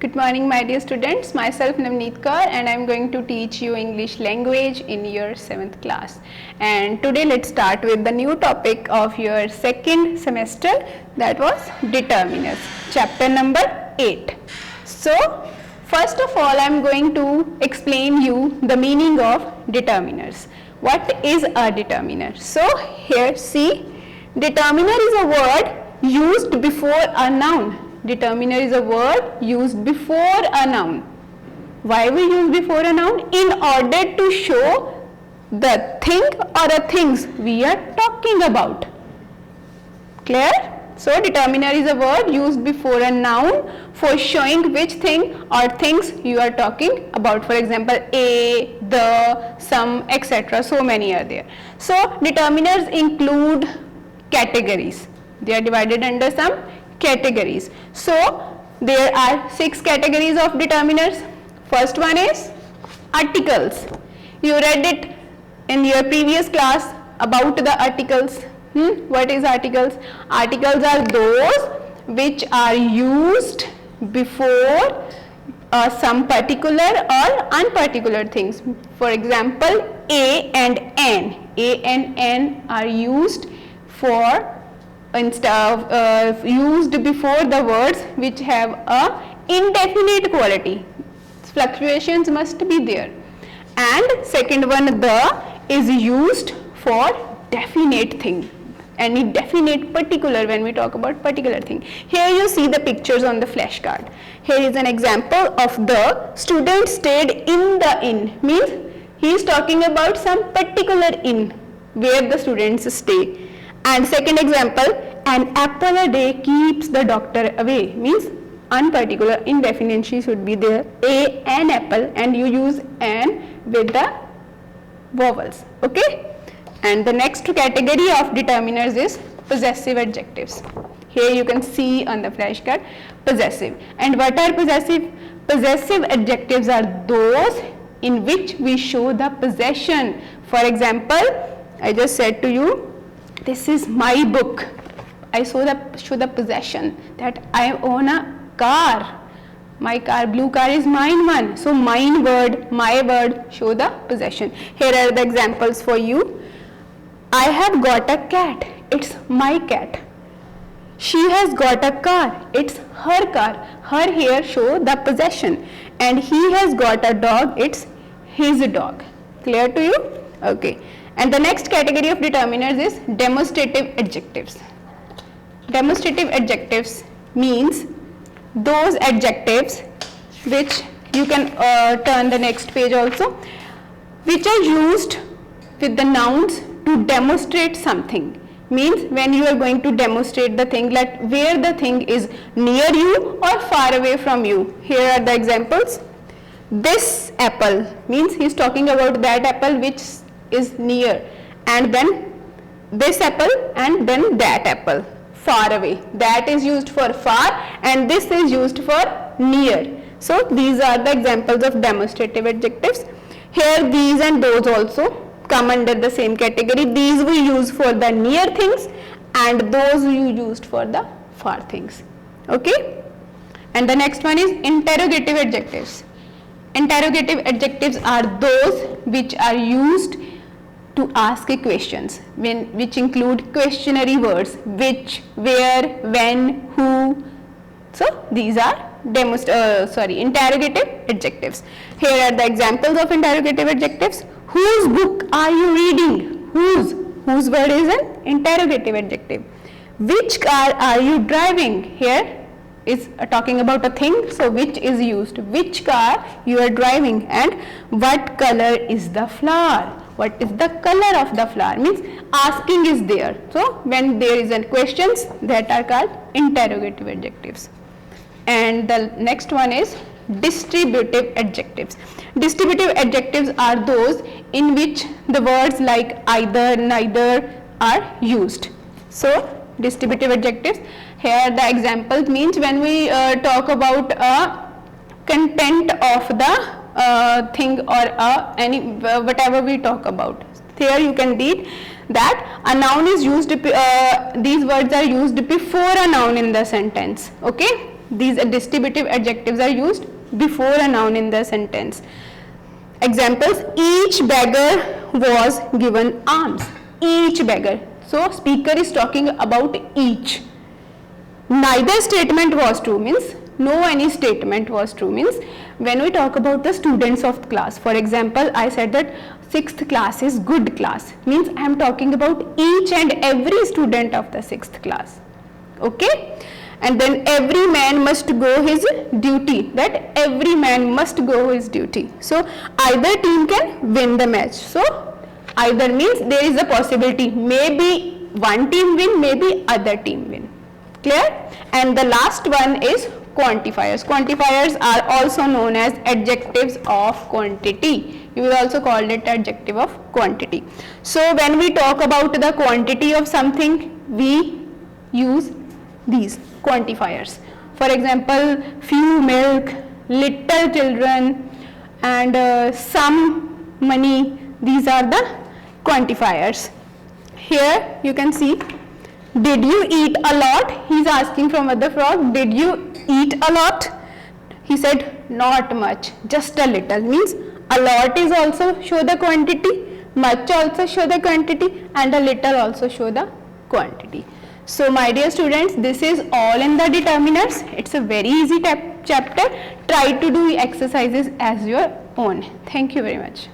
Good morning, my dear students. Myself Navneet Kaur, and I am going to teach you English language in your 7th class. And today let's start with the new topic of your second semester, that was determiners, chapter number 8. So first of all, I am going to explain you the meaning of determiners. What is a determiner? So here see, determiner is a word used before a noun. Determiner is a word used before a noun. Why we use before a noun? In order to show the thing or the things we are talking about. Clear? So determiner is a word used before a noun for showing which thing or things you are talking about. For example, a, the, some, etc. So many are there. So determiners include categories. They are divided under some categories. So there are 6 categories of determiners. First one is articles. You read it in your previous class about the articles. What is articles? Articles are those which are used before some particular or unparticular things. For example, a and n. A and n are used for used before the words which have a indefinite quality. Fluctuations must be there. And second one, the, is used for definite thing. Any definite particular, when we talk about particular thing. Here you see the pictures on the flashcard. Here is an example of the student stayed in the inn. Means he is talking about some particular inn where the students stay. And second example, an apple a day keeps the doctor away. Means unparticular, indefinite should be there. An apple, and you use an with the vowels. Okay. And the next category of determiners is possessive adjectives. Here you can see on the flashcard possessive. And what are possessive? Possessive adjectives are those in which we show the possession. For example, I just said to you, this is my book. I show the possession that I own a car. My car, blue car is mine one. So mine word, my word show the possession. Here are the examples for you. I have got a cat. It's my cat. She has got a car. It's her car. Her here show the possession. And he has got a dog. It's his dog. Clear to you? Okay. And the next category of determiners is demonstrative adjectives. Demonstrative adjectives means those adjectives which you can turn the next page also, which are used with the nouns to demonstrate something. Means when you are going to demonstrate the thing, like where the thing is near you or far away from you. Here are the examples. This apple means he is talking about that apple which is near, and then this apple, and then that apple far away. That is used for far and this is used for near. So these are the examples of demonstrative adjectives. Here these and those also come under the same category. These we use for the near things and those you used for the far things. Okay. And the next one is interrogative adjectives. Interrogative adjectives are those which are used to ask questions, which include questionary words, which, where, when, who. So these are interrogative adjectives. Here are the examples of interrogative adjectives. Whose book are you reading? Whose word is an interrogative adjective. Which car are you driving? Here is talking about a thing, so which is used. Which car you are driving, and what color is the flower? What is the color of the flower? Means asking is there. So when there is a questions, that are called interrogative adjectives. And the next one is distributive adjectives. Distributive adjectives are those in which the words like either, neither are used. So distributive adjectives. Here the examples means when we talk about a content of the thing or any whatever we talk about. Here you can read that a noun is used, these words are used before a noun in the sentence. Okay. these distributive adjectives are used before a noun in the sentence. Examples: each beggar was given alms. Each beggar. So speaker is talking about each. Neither statement was true means no any statement was true means when we talk about the students of class. For example, I said that 6th class is good class means I am talking about each and every student of the 6th class. Okay. And then every man must go his duty, that every man must go his duty. So either team can win the match. So either means there is a possibility, maybe one team win, maybe other team win. Clear? And the last one is quantifiers. Quantifiers are also known as adjectives of quantity. You will also call it adjective of quantity. So when we talk about the quantity of something, we use these quantifiers. For example, few milk, little children, and some money. These are the quantifiers. Here you can see, did you eat a lot? He is asking from other frog, did you eat a lot? He said not much, just a little. Means a lot is also show the quantity, much also show the quantity, and a little also show the quantity. So my dear students, this is all in the determiners. It's a very easy chapter. Try to do exercises as your own. Thank you very much.